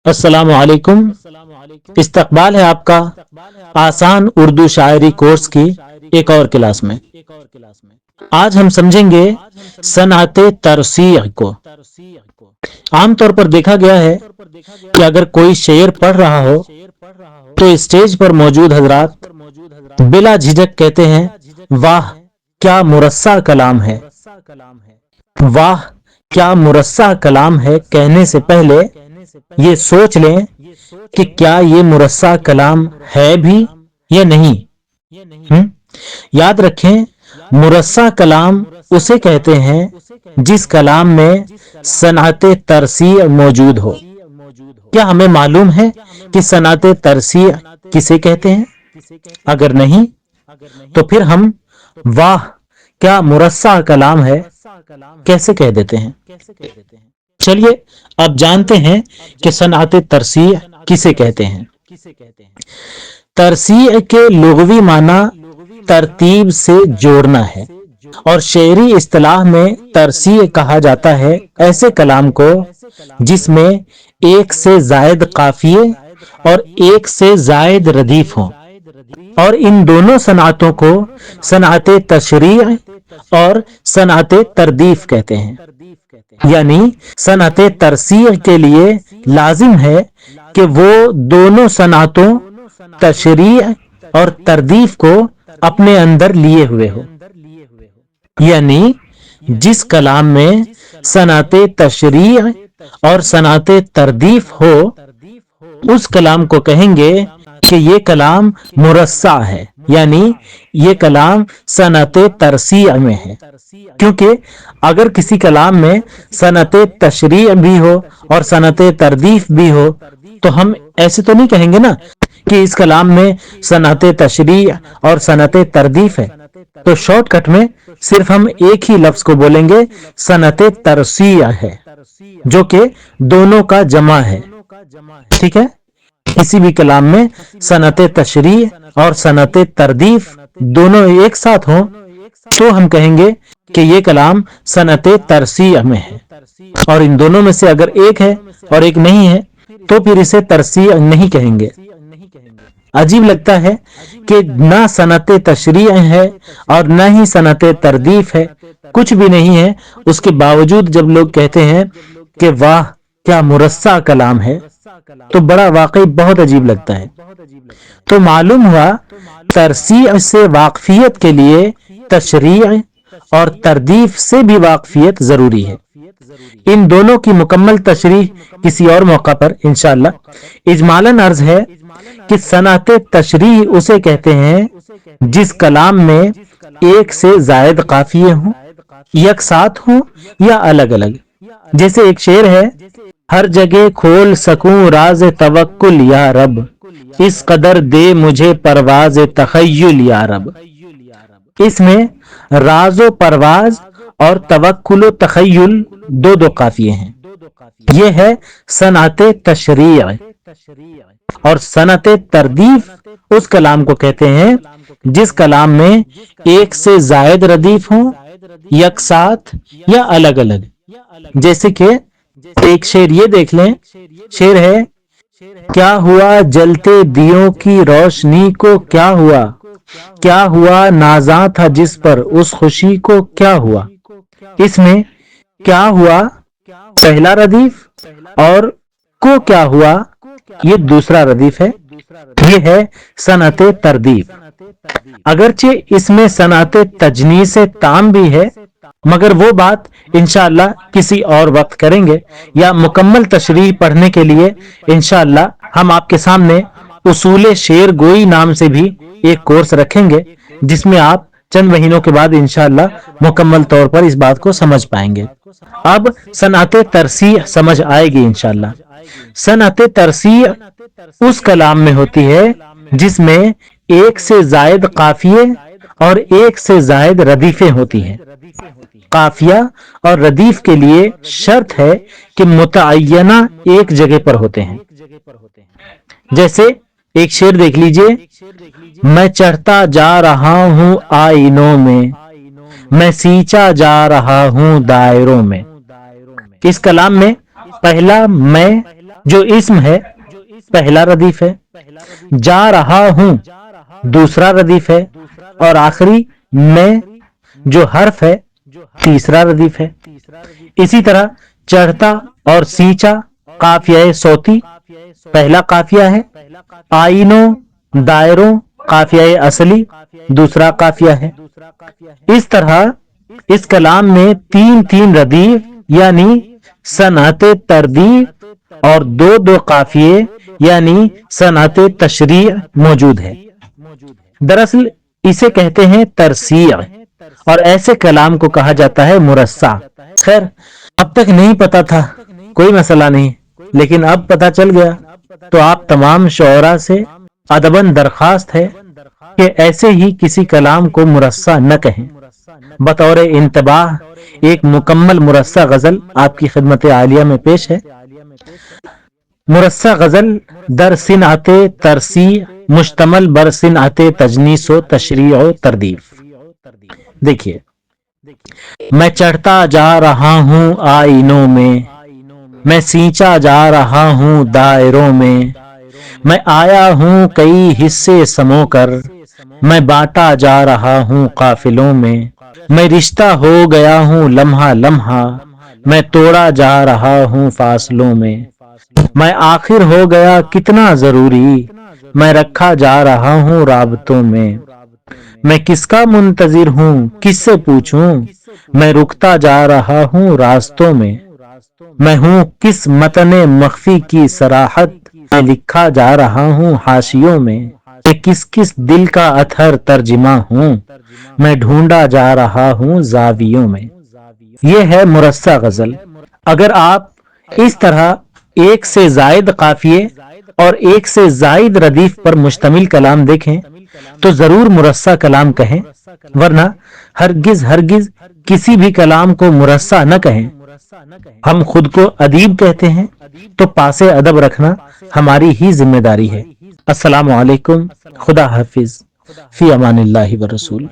السلام علیکم۔ استقبال ہے آپ کا آسان اردو شاعری کورس کی ایک اور کلاس میں۔ آج ہم سمجھیں گے صنعت ترسیع کو۔ عام طور پر دیکھا گیا ہے کہ اگر کوئی شعر پڑھ رہا ہو تو اسٹیج پر موجود حضرات بلا جھجک کہتے ہیں واہ کیا مرصع کلام ہے، واہ کیا مرصع کلام ہے۔ کہنے سے پہلے یہ سوچ لیں کہ کیا یہ مرصع کلام ہے بھی یا نہیں۔ یاد رکھیں مرصع کلام اسے کہتے ہیں جس کلام میں صنعت ترسیع موجود ہو۔ کیا ہمیں معلوم ہے کہ صنعت ترسیع کسے کہتے ہیں؟ اگر نہیں تو پھر ہم واہ کیا مرصع کلام ہے کیسے کہہ دیتے ہیں؟ چلیے اب جانتے ہیں کہ صنعت ترسیع کسے کہتے ہیں۔ ترسیع کے لغوی معنی ترتیب سے جوڑنا ہے، اور شعری اصطلاح میں ترسیع کہا جاتا ہے ایسے کلام کو جس میں ایک سے زائد قافیے اور ایک سے زائد ردیف ہوں، اور ان دونوں صنعتوں کو صنعت تشریع اور صنعت تردیف کہتے ہیں۔ یعنی صنعت ترسیع کے لیے لازم ہے کہ وہ دونوں صنعتوں تشریع اور تردیف کو اپنے اندر لیے ہوئے ہو۔ یعنی جس کلام میں صنعت تشریع اور صنعت تردیف ہو اس کلام کو کہیں گے کہ یہ کلام مرصع ہے، یعنی یہ کلام صنعت ترسیع میں ہے۔ کیونکہ اگر کسی کلام میں صنعت تشریع بھی ہو اور صنعت تردیف بھی ہو تو ہم ایسے تو نہیں کہیں گے نا کہ اس کلام میں صنعت تشریع اور صنعت تردیف ہے، تو شارٹ کٹ میں صرف ہم ایک ہی لفظ کو بولیں گے صنعت ترسیع ہے، جو کہ دونوں کا جمع ہے۔ ٹھیک ہے، کسی بھی کلام میں صنعت تشریع اور صنعت تردیف دونوں ایک ساتھ ہوں تو ہم کہیں گے کہ یہ کلام صنعت ترسیع میں ہے، اور ان دونوں میں سے اگر ایک ہے اور ایک نہیں ہے تو پھر اسے ترسیع نہیں کہیں گے۔ عجیب لگتا ہے کہ نہ صنعت تشریع ہے اور نہ ہی صنعت تردیف ہے، کچھ بھی نہیں ہے، اس کے باوجود جب لوگ کہتے ہیں کہ واہ کیا مرصع کلام ہے تو بڑا واقعی بہت عجیب لگتا ہے۔ تو معلوم ہوا ترسیع سے واقفیت کے لیے تشریع اور تردیف سے بھی واقفیت ضروری ہے۔ ان دونوں کی مکمل تشریح کسی اور موقع پر انشاءاللہ۔ اجمالاً عرض ہے کہ صنعت تشریح اسے کہتے ہیں جس کلام میں ایک سے زائد قافیے ہوں، یکساتھ ہوں یا الگ الگ۔ جیسے ایک شعر ہے، ہر جگہ کھول سکوں راز توکل یا رب، اس قدر دے مجھے پرواز تخیل یا رب۔ اس میں راز و پرواز اور توکل و تخیل دو دو قافیے ہیں۔ یہ ہے صنعت تشریع۔ اور صنعت تردیف اس کلام کو کہتے ہیں جس کلام میں ایک سے زائد ردیف ہوں، یکساتھ یا الگ الگ۔ جیسے کہ ایک شعر یہ دیکھ لیں، شعر ہے، کیا ہوا جلتے دیوں کی روشنی کو، کیا ہوا، کیا ہوا نازاں تھا جس پر اس خوشی کو، کیا ہوا۔ اس میں کیا ہوا پہلا ردیف اور کو کیا ہوا یہ دوسرا ردیف ہے۔ یہ ہے صنعت تردیف۔ اگرچہ اس میں صنعت تجنیس تام بھی ہے، مگر وہ بات انشاءاللہ کسی اور وقت کریں گے، یا مکمل تشریح پڑھنے کے لیے انشاءاللہ ہم آپ کے سامنے اصول شعر گوئی نام سے بھی ایک کورس رکھیں گے، جس میں آپ چند مہینوں کے بعد انشاءاللہ مکمل طور پر اس بات کو سمجھ پائیں گے۔ اب صنعت ترسیع سمجھ آئے گی انشاءاللہ۔ صنعت ترسیع اس کلام میں ہوتی ہے جس میں ایک سے زائد قافیے اور ایک سے زائد ردیفیں ہوتی ہیں۔ قافیہ اور ردیف کے لیے شرط ہے کہ متعینہ ایک جگہ پر ہوتے ہیں۔ جیسے ایک شعر دیکھ لیجئے، میں چڑھتا جا رہا ہوں آئینوں میں، میں سینچا جا رہا ہوں دائروں میں۔ اس کلام میں پہلا میں جو اسم ہے پہلا ردیف ہے، جا رہا ہوں دوسرا ردیف ہے، اور آخری میں جو حرف ہے تیسرا ردیف ہے۔ اسی طرح چڑھتا اور سینچا قافیہ صوتی پہلا قافیہ ہے، آئینوں دائروں قافیہ اصلی دوسرا قافیہ ہے۔ اس طرح اس کلام میں تین تین ردیف یعنی صنعت تردیف اور دو دو قافیے یعنی صنعت تشریع موجود ہے۔ دراصل اسے کہتے ہیں ترسیع، اور ایسے کلام کو کہا جاتا ہے مرصع۔ خیر اب تک نہیں پتا تھا، کوئی مسئلہ نہیں، لیکن اب پتا چل گیا تو آپ تمام شعراء سے ادباً درخواست ہے کہ ایسے ہی کسی کلام کو مرصع نہ کہیں۔ بطور انتباہ ایک مکمل مرصع غزل آپ کی خدمت عالیہ میں پیش ہے۔ مرصع غزل در صنعت ترصیع مشتمل بر صنعت تجنیس و تشریع و تردیف۔ دیکھیے، میں چڑھتا جا رہا ہوں آئینوں میں، میں سینچا جا رہا ہوں دائروں میں، میں آیا ہوں کئی حصے سمو کر، میں بانٹا جا رہا ہوں قافلوں میں، میں رشتہ ہو گیا ہوں لمحہ لمحہ، میں توڑا جا رہا ہوں فاصلوں میں، میں آخر ہو گیا کتنا ضروری، میں رکھا جا رہا ہوں رابطوں میں، میں کس کا منتظر ہوں کس سے پوچھوں، میں رکتا جا رہا ہوں راستوں میں، میں ہوں کس متن مخفی کی صراحت، میں لکھا جا رہا ہوں حاشیوں میں، میں کس کس دل کا اطہر ترجمہ ہوں، میں ڈھونڈا جا رہا ہوں زاویوں میں۔ یہ ہے مرصع غزل۔ اگر آپ اس طرح ایک سے زائد قافیے اور ایک سے زائد ردیف پر مشتمل کلام دیکھیں تو ضرور مرصع کلام کہیں، ورنہ ہرگز ہرگز کسی بھی کلام کو مرصع نہ کہیں۔ ہم خود کو ادیب کہتے ہیں تو پاس ادب رکھنا ہماری ہی ذمہ داری ہے۔ السلام علیکم، خدا حافظ، فی امان اللہ و رسول۔